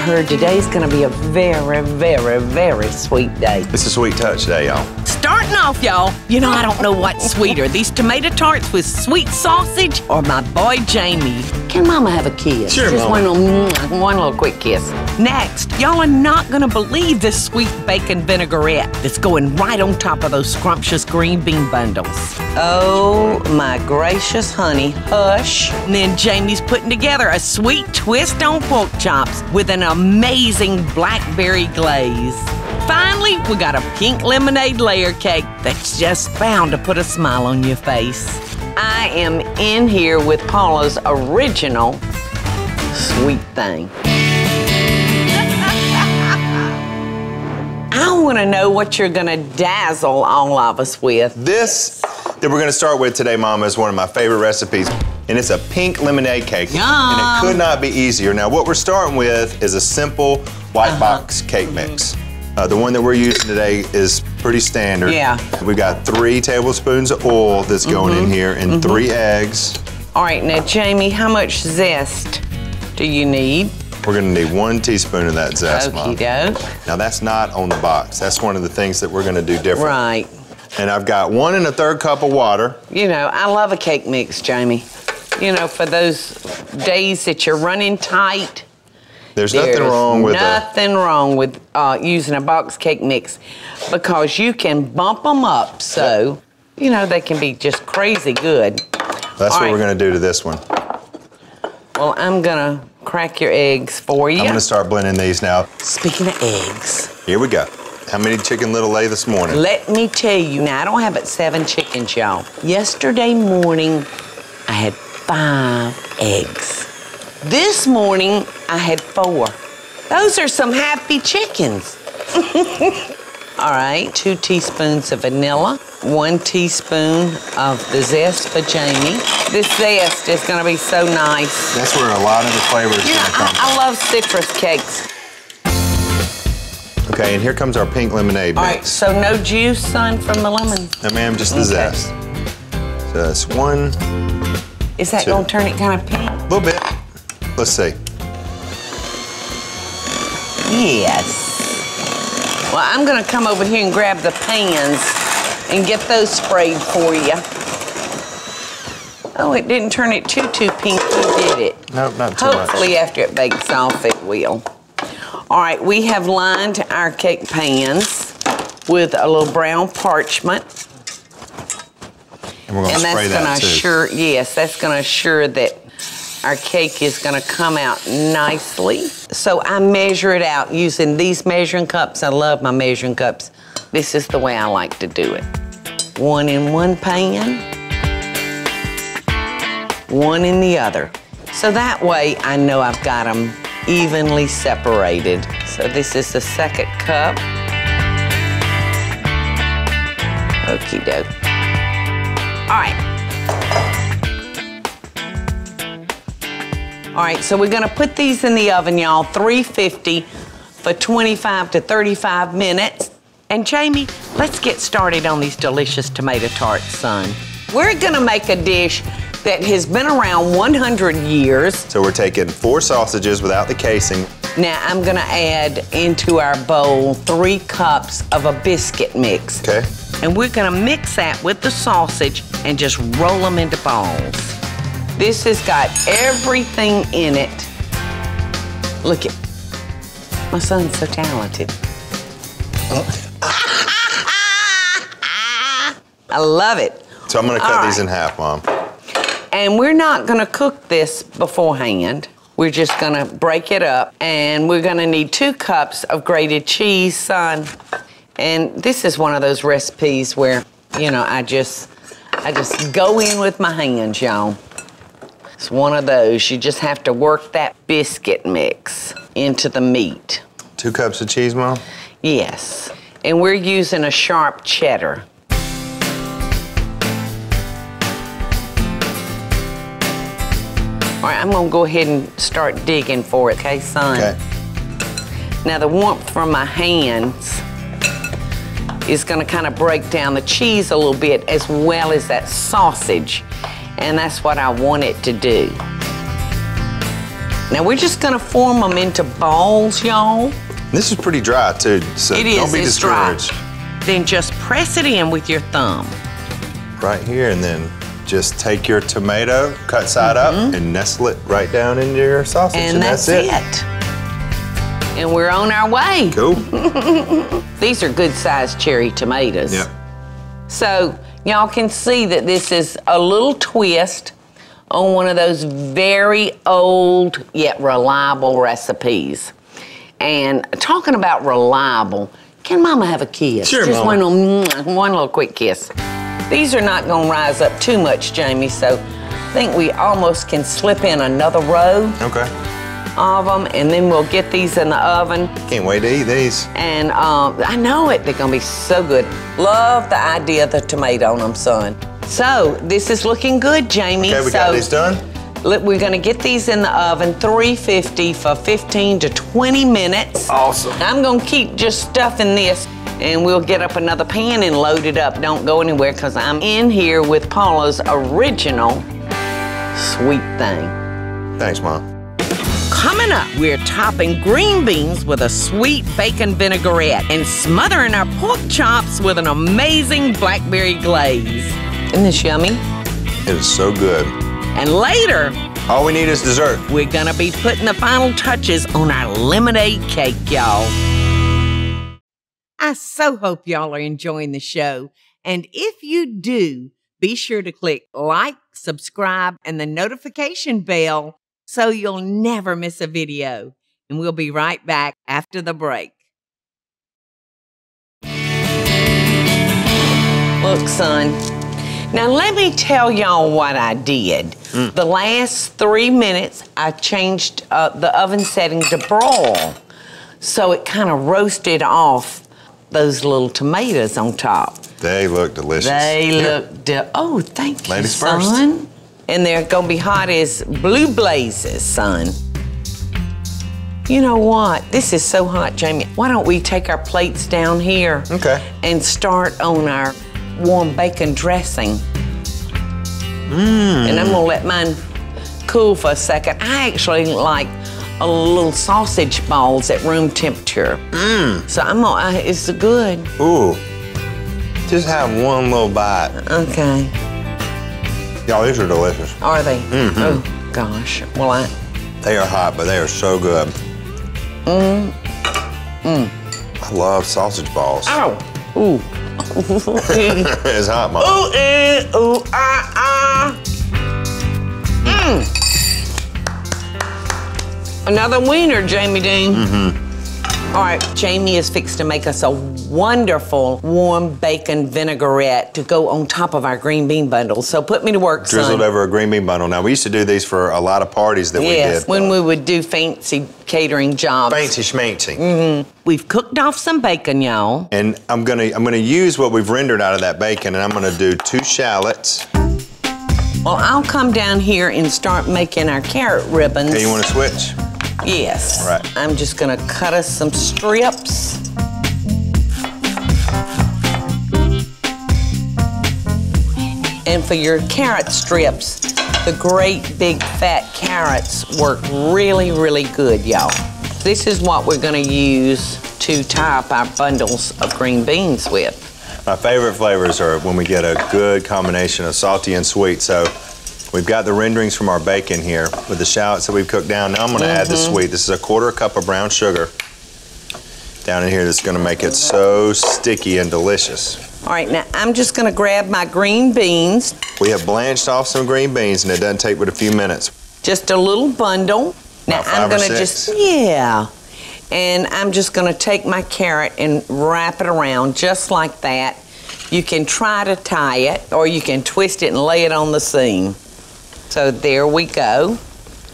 heard today's gonna be a very, very, very sweet day. It's a sweet touch day, y'all. Starting off, y'all, you know I don't know what's sweeter, these tomato tarts with sweet sausage or my boy Jamie. Can Mama have a kiss? Sure, Just Mama. one little quick kiss. Next, y'all are not gonna believe this sweet bacon vinaigrette that's going right on top of those scrumptious green bean bundles. Oh my gracious honey, hush. And then Jamie's putting together a sweet twist on pork chops with an amazing blackberry glaze. Finally, we got a pink lemonade layer cake that's just bound to put a smile on your face. I am in here with Paula's original sweet thing. I want to know what you're going to dazzle all of us with. This that we're gonna start with today, Mama, is one of my favorite recipes, and it's a pink lemonade cake. Yum. And it could not be easier. Now, what we're starting with is a simple white box cake mix. The one that we're using today is pretty standard. Yeah. We've got 3 tablespoons of oil that's going in here and 3 eggs. All right, now, Jamie, how much zest do you need? We're gonna need 1 teaspoon of that zest, Mom. Okey-doke. Now, that's not on the box. That's one of the things that we're gonna do different. Right. And I've got 1 1/3 cup of water. You know, I love a cake mix, Jamie. You know, for those days that you're running tight. There's nothing wrong with nothing wrong with using a box cake mix because you can bump them up so, you know, they can be just crazy good. That's All what right. we're gonna do to this one. Well, I'm gonna crack your eggs for you. I'm gonna start blending these now. Speaking of eggs, Here we go. How many chicken little lay this morning? let me tell you, now I don't have but 7 chickens, y'all. Yesterday morning, I had 5 eggs. This morning, I had 4. Those are some happy chickens. All right, 2 teaspoons of vanilla, 1 teaspoon of the zest for Jamie. This zest is gonna be so nice. That's where a lot of the flavor is You know, gonna come I love citrus cakes. from. Okay, and here comes our pink lemonade All mix. right, so no juice, son, from the lemon. No, ma'am, just the Okay. zest. So that's 1, Is that 2. gonna turn it kind of pink? a little bit. Let's see. Yes. Well, I'm gonna come over here and grab the pans and get those sprayed for you. Oh, it didn't turn it too pinky, did it? No, not too Hopefully after it bakes off, it will. All right, we have lined our cake pans with a little brown parchment. And we're gonna And spray that's gonna that too. assure, yes, that's gonna assure that our cake is gonna come out nicely. So I measure it out using these measuring cups. I love my measuring cups. This is the way I like to do it. 1 in one pan, 1 in the other. So that way I know I've got them evenly separated. So this is the 2nd cup. Okie doke. All right. All right, so we're gonna put these in the oven, y'all, 350 for 25 to 35 minutes. And Jamie, let's get started on these delicious tomato tarts, son. We're gonna make a dish that has been around 100 years. So we're taking 4 sausages without the casing. Now I'm gonna add into our bowl 3 cups of a biscuit mix. Okay. And we're gonna mix that with the sausage and just roll them into balls. This has got everything in it. Look at, my son's so talented. I love it. So I'm gonna cut these in half, Mom. And we're not gonna cook this beforehand. We're just gonna break it up, and we're gonna need 2 cups of grated cheese, son. And this is one of those recipes where, you know, I just go in with my hands, y'all. It's one of those. You just have to work that biscuit mix into the meat. 2 cups of cheese, Mom? Yes. And we're using a sharp cheddar. All right, I'm gonna go ahead and start digging for it, okay, son? Okay. Now the warmth from my hands is gonna kind of break down the cheese a little bit as well as that sausage. And that's what I want it to do. Now we're just gonna form them into balls, y'all. This is pretty dry too, so don't be discouraged. Dry. Then just press it in with your thumb. Right here, and then just take your tomato, cut side up, and nestle it right down into your sausage, and that's it. And we're on our way. Cool. These are good-sized cherry tomatoes. Yep. So y'all can see that this is a little twist on one of those very old yet reliable recipes. And talking about reliable, can Mama have a kiss? Sure, Just Mama. one little quick kiss. These are not gonna rise up too much, Jamie, so I think we almost can slip in another row of them, and then we'll get these in the oven. Can't wait to eat these. And I know it, they're gonna be so good. Love the idea of the tomato on them, son. So, this is looking good, Jamie. Okay, we got these done? We're gonna get these in the oven, 350 for 15 to 20 minutes. Awesome. I'm gonna keep just stuffing this, and we'll get up another pan and load it up. Don't go anywhere, because I'm in here with Paula's original sweet thing. Thanks, Mom. Coming up, we're topping green beans with a sweet bacon vinaigrette and smothering our pork chops with an amazing blackberry glaze. Isn't this yummy? It is so good. And later, all we need is dessert. We're gonna be putting the final touches on our lemonade cake, y'all. I so hope y'all are enjoying the show. And if you do, be sure to click like, subscribe, and the notification bell so you'll never miss a video. And we'll be right back after the break. Look, son. Now, let me tell y'all what I did. The last 3 minutes, I changed the oven setting to broil. So it kind of roasted off those little tomatoes on top. They look delicious. They look oh, thank you, Ladies son. first. And they're gonna be hot as blue blazes, son. You know what? This is so hot, Jamie. Why don't we take our plates down here? Okay. And start on our warm bacon dressing. And I'm gonna let mine cool for a second. I actually like a little sausage balls at room temperature. So I'm gonna, it's good. Ooh, just have one little bite. Okay. Y'all, these are delicious. Are they? Oh, gosh. Well, They are hot, but they are so good. I love sausage balls. Ow. Ooh. It's hot, Mom. Ooh, ooh, ah, ah. Another wiener, Jamie Deen. All right, Jamie is fixed to make us a wonderful warm bacon vinaigrette to go on top of our green bean bundles. So put me to work, son. Drizzled over a green bean bundle. Now, we used to do these for a lot of parties that we did. Yes, when we would do fancy catering jobs. Fancy schmancy. We've cooked off some bacon, y'all. And I'm gonna use what we've rendered out of that bacon, and I'm gonna do 2 shallots. Well, I'll come down here and start making our carrot ribbons. Okay, you wanna switch? Yes. All right. I'm just gonna cut us some strips. And for your carrot strips, the great big fat carrots work really, really good, y'all. This is what we're gonna use to top our bundles of green beans with. My favorite flavors are when we get a good combination of salty and sweet. So we've got the renderings from our bacon here with the shallots that we've cooked down. Now I'm gonna add the sweet. This is a 1/4 cup of brown sugar down in here that's gonna make it so sticky and delicious. All right, now I'm just gonna grab my green beans. We have blanched off some green beans, and it doesn't take but a few minutes. Just a little bundle. Now About I'm 5 or gonna 6. and I'm just gonna take my carrot and wrap it around just like that. You can try to tie it, or you can twist it and lay it on the seam. So there we go.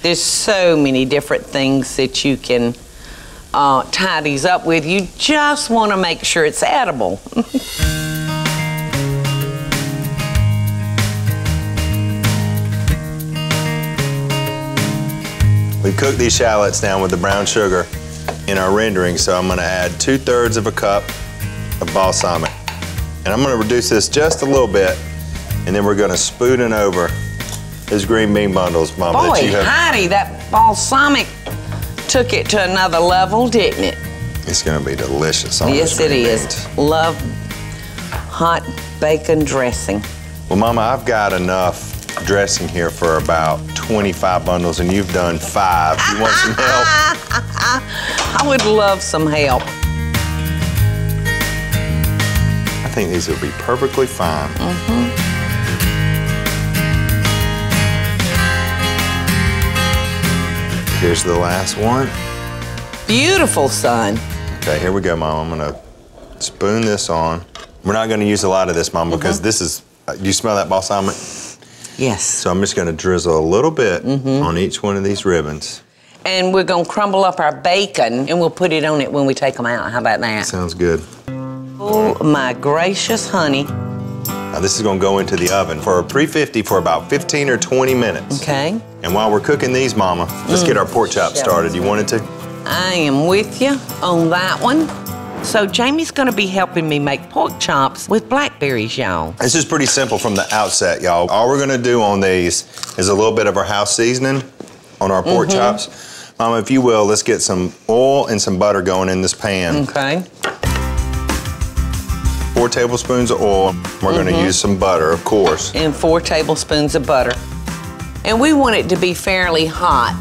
There's so many different things that you can tie these up with. You just wanna make sure it's edible. We cooked these shallots down with the brown sugar in our rendering, so I'm gonna add 2/3 of a cup of balsamic. And I'm gonna reduce this just a little bit, and then we're gonna spoon it over those green bean bundles, Mama. Boy, Heidi, that that balsamic took it to another level, didn't it? It's gonna be delicious. Yes, it is. Love hot bacon dressing. Well, Mama, I've got enough dressing here for about 25 bundles, and you've done 5. You want some help? I would love some help. I think these will be perfectly fine. Here's the last one. Beautiful, son. Okay, here we go, Mom. I'm gonna spoon this on. We're not gonna use a lot of this, Mom, because this is, you smell that balsamic? Yes. So I'm just gonna drizzle a little bit on each one of these ribbons. And we're gonna crumble up our bacon and we'll put it on it when we take them out. How about that? Sounds good. Oh, my gracious honey. Now this is gonna go into the oven for 350 for about 15 or 20 minutes. Okay. And while we're cooking these, Mama, let's get our pork chop started. You wanted to? I am with you on that one. So Jamie's gonna be helping me make pork chops with blackberries, y'all. This is pretty simple from the outset, y'all. All we're gonna do on these is a little bit of our house seasoning on our pork chops. Mama, if you will, let's get some oil and some butter going in this pan. Okay. 4 tablespoons of oil. We're gonna use some butter, of course. And 4 tablespoons of butter. And we want it to be fairly hot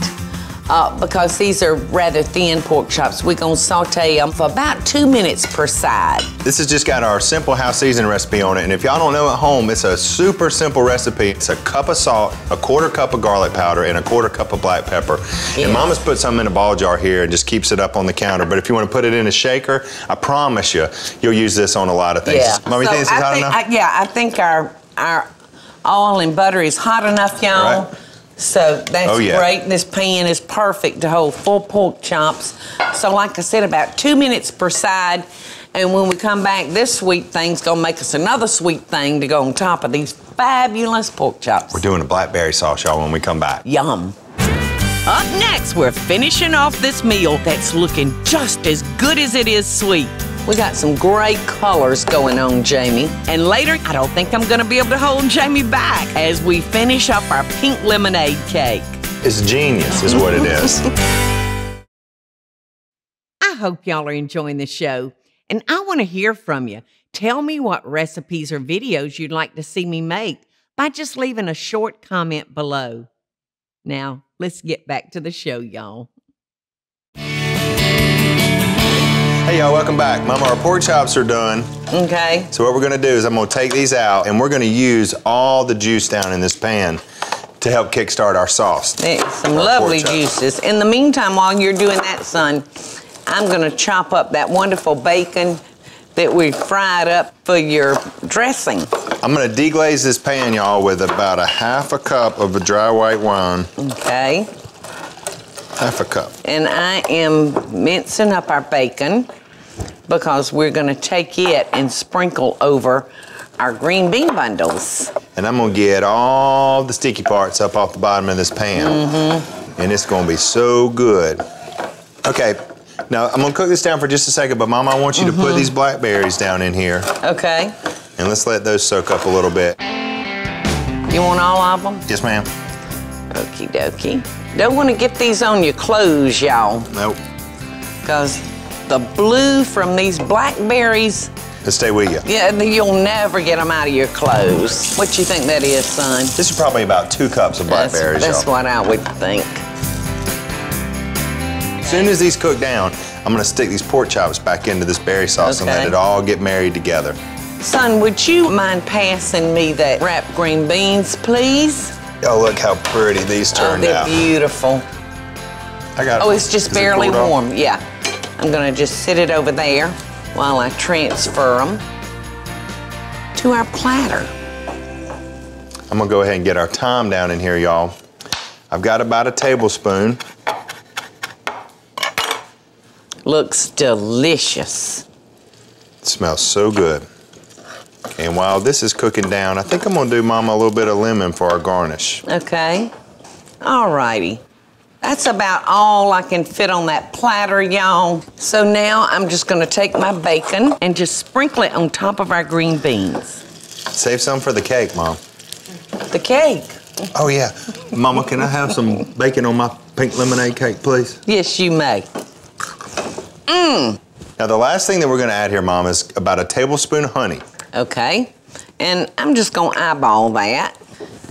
because these are rather thin pork chops. We're gonna saute them for about 2 minutes per side. This has just got our simple house seasoning recipe on it. And if y'all don't know at home, it's a super simple recipe. It's a cup of salt, a 1/4 cup of garlic powder, and a 1/4 cup of black pepper. And Mama's put some in a ball jar here and just keeps it up on the counter. But if you wanna put it in a shaker, I promise you'll use this on a lot of things. Yeah. Mama, you think this is hot enough? I think our oil and butter is hot enough, y'all. Right. So that's great. This pan is perfect to hold 4 pork chops. So like I said, about 2 minutes per side. And when we come back, this sweet thing's gonna make us another sweet thing to go on top of these fabulous pork chops. We're doing a blackberry sauce, y'all, when we come back. Yum. Up next, we're finishing off this meal that's looking just as good as it is sweet. We got some great colors going on, Jamie. And later, I don't think I'm gonna be able to hold Jamie back as we finish up our pink lemonade cake. It's genius, is what it is. I hope y'all are enjoying the show, and I want to hear from you. Tell me what recipes or videos you'd like to see me make by just leaving a short comment below. Now, let's get back to the show, y'all. Hey y'all, welcome back. Mama, our pork chops are done. Okay. So what we're gonna do is I'm gonna take these out and we're gonna use all the juice down in this pan to help kickstart our sauce. Some lovely juices. In the meantime, while you're doing that, son, I'm gonna chop up that wonderful bacon that we fried up for your dressing. I'm gonna deglaze this pan, y'all, with about a 1/2 cup of a dry white wine. Okay. 1/2 cup. And I am mincing up our bacon because we're gonna take it and sprinkle over our green bean bundles. And I'm gonna get all the sticky parts up off the bottom of this pan. And it's gonna be so good. Okay, now I'm gonna cook this down for just a second, but Mama, I want you to put these blackberries down in here. Okay. And let's let those soak up a little bit. You want all of them? Yes, ma'am. Okie dokie. Don't want to get these on your clothes, y'all. Nope. Because the blue from these blackberries, Let's stay with you. yeah, you'll never get them out of your clothes. What you think that is, son? This is probably about 2 cups of blackberries, That's y'all. what I would think. As soon as these cook down, I'm gonna stick these pork chops back into this berry sauce and let it all get married together. Son, would you mind passing me that wrapped green beans, please? Oh, look how pretty these turned they're out. beautiful. I got. Oh, it's just Is it barely cooled off? warm. Yeah. I'm gonna just sit it over there while I transfer them to our platter. I'm gonna go ahead and get our thyme down in here, y'all. I've got about a tablespoon. Looks delicious. It smells so good. And while this is cooking down, I think I'm gonna do, Mama, a little bit of lemon for our garnish. Okay. All righty. That's about all I can fit on that platter, y'all. So now I'm just gonna take my bacon and just sprinkle it on top of our green beans. Save some for the cake, Mom. The cake. Oh yeah. Mama, can I have some bacon on my pink lemonade cake, please? Yes, you may. Now, the last thing that we're gonna add here, Mom, is about a tablespoon of honey. Okay. And I'm just gonna eyeball that.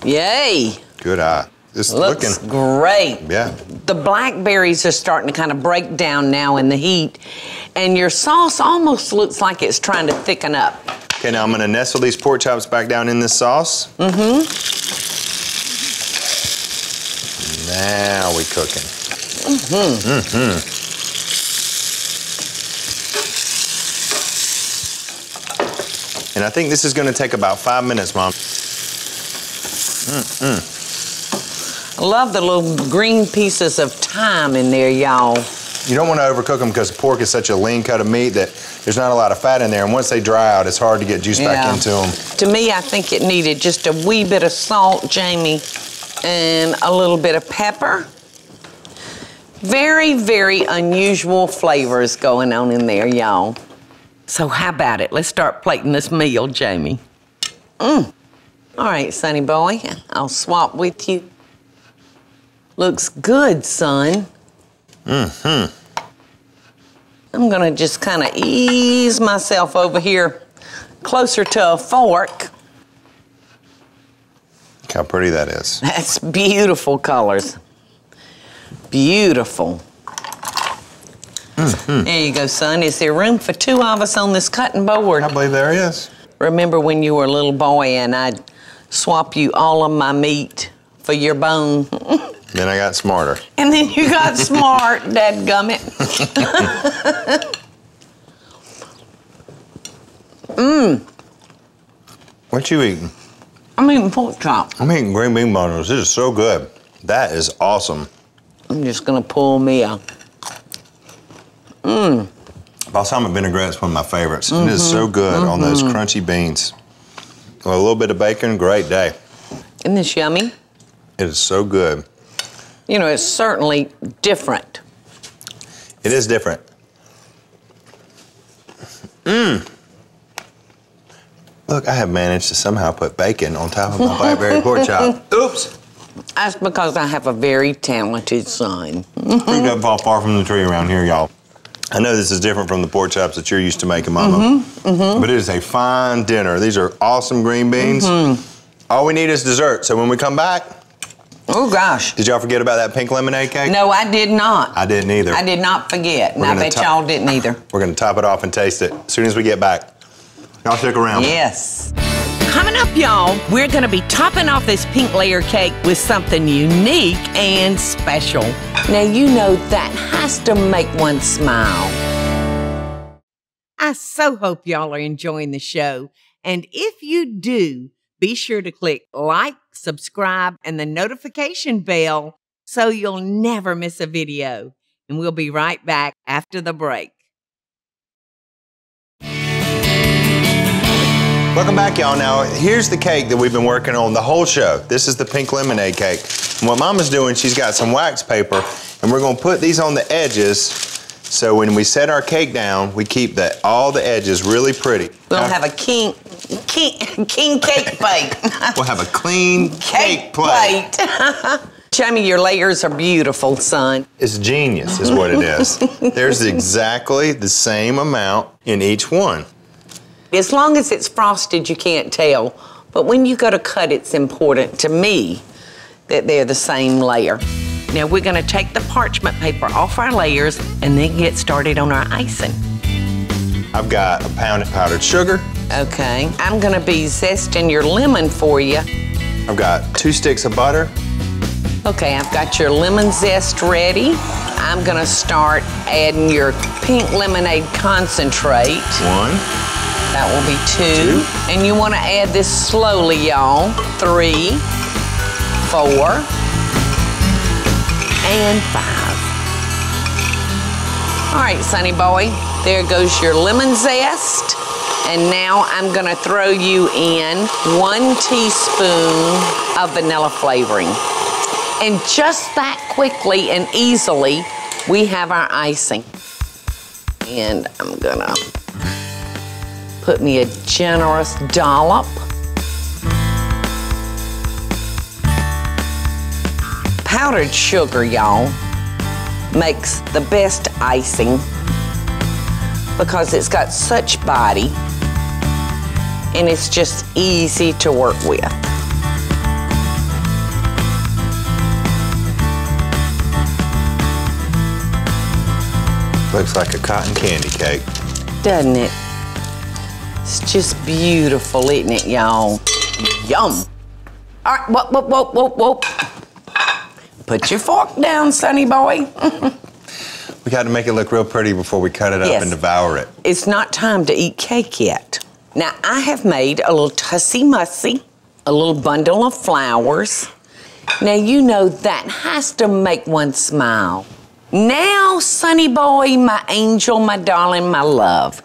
Yay. Good eye. It's Looks looking great. Yeah. The blackberries are starting to kind of break down now in the heat, and your sauce almost looks like it's trying to thicken up. Okay, now I'm gonna nestle these pork chops back down in this sauce. Now we cooking. And I think this is gonna take about 5 minutes, Mom. I love the little green pieces of thyme in there, y'all. You don't want to overcook them because pork is such a lean cut of meat that there's not a lot of fat in there. And once they dry out, it's hard to get juice back into them. To me, I think it needed just a wee bit of salt, Jamie, and a little bit of pepper. Very, very unusual flavors going on in there, y'all. So how about it? Let's start plating this meal, Jamie. All right, sonny boy, I'll swap with you. Looks good, son. I'm gonna just kind of ease myself over here closer to a fork. Look how pretty that is. That's beautiful colors. Beautiful. There you go, son. Is there room for 2 of us on this cutting board? I believe there is. Remember when you were a little boy and I'd swap you all of my meat for your bone? Then I got smarter. And then you got smart, dadgummit. What you eating? I'm eating pork chop. I'm eating green bean bundles. This is so good. That is awesome. I'm just gonna pull me a. Balsamic vinaigrette is one of my favorites. It is so good on those crunchy beans. With a little bit of bacon, great day. Isn't this yummy? It is so good. You know, it's certainly different. It is different. Look, I have managed to somehow put bacon on top of my blackberry pork chop. Oops. That's because I have a very talented son. Tree doesn't fall far from the tree around here, y'all. I know this is different from the pork chops that you're used to making, Mama. But it is a fine dinner. These are awesome green beans. All we need is dessert. So when we come back, Oh, gosh. did y'all forget about that pink lemonade cake? No, I did not. I didn't either. I did not forget, and We're I gonna bet y'all didn't either. We're gonna top it off and taste it as soon as we get back. Y'all stick around. Yes. Coming up, y'all, we're gonna be topping off this pink layer cake with something unique and special. Now, you know that has to make one smile. I so hope y'all are enjoying the show. And if you do, be sure to click like, subscribe, and the notification bell so you'll never miss a video. And we'll be right back after the break. Welcome back, y'all. Now, here's the cake that we've been working on the whole show. This is the pink lemonade cake. And what Mama's doing, she's got some wax paper, and we're gonna put these on the edges so when we set our cake down, we keep all the edges really pretty. We'll have a king cake plate. We'll have a clean cake plate. Jamie, your layers are beautiful, son. It's genius, is what it is. There's exactly the same amount in each one. As long as it's frosted, you can't tell. But when you go to cut, it's important to me that they're the same layer. Now we're gonna take the parchment paper off our layers and then get started on our icing. I've got a pound of powdered sugar. Okay, I'm gonna be zesting your lemon for you. I've got 2 sticks of butter. Okay, I've got your lemon zest ready. I'm gonna start adding your pink lemonade concentrate. 1. That will be 2. And you wanna add this slowly, y'all. 3, 4, and 5. All right, sonny boy, there goes your lemon zest. And now I'm gonna throw you in 1 teaspoon of vanilla flavoring. And just that quickly and easily, we have our icing. And I'm gonna put me a generous dollop. Powdered sugar, y'all, makes the best icing because it's got such body and it's just easy to work with. Looks like a cotton candy cake. Doesn't it? It's just beautiful, isn't it, y'all? Yum. All right, whoa. Put your fork down, sonny boy. We got to make it look real pretty before we cut it up and devour it. It's not time to eat cake yet. Now, I have made a little tussy-mussy, a little bundle of flowers. Now, you know that has to make one smile. Now, sonny boy, my angel, my darling, my love,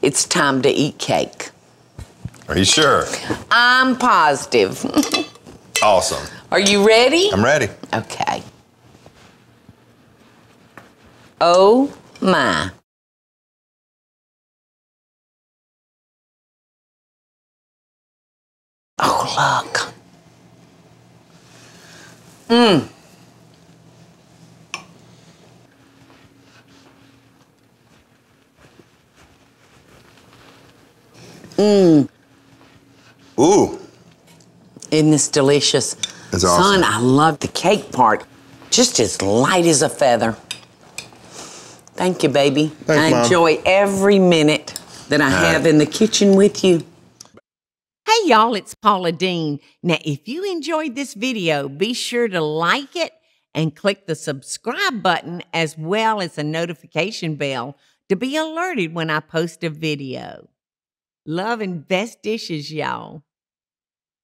it's time to eat cake. Are you sure? I'm positive. Awesome. Are you ready? I'm ready. Okay. Oh, my. Oh, look. Mmm. Mmm. Ooh. Isn't this delicious? It's awesome. Son, I love the cake part. Just as light as a feather. Thank you, baby. Thanks, Mom. Enjoy every minute that I have in the kitchen with you. Hey, y'all, it's Paula Deen. Now, if you enjoyed this video, be sure to like it and click the subscribe button as well as the notification bell to be alerted when I post a video. Love and best dishes, y'all.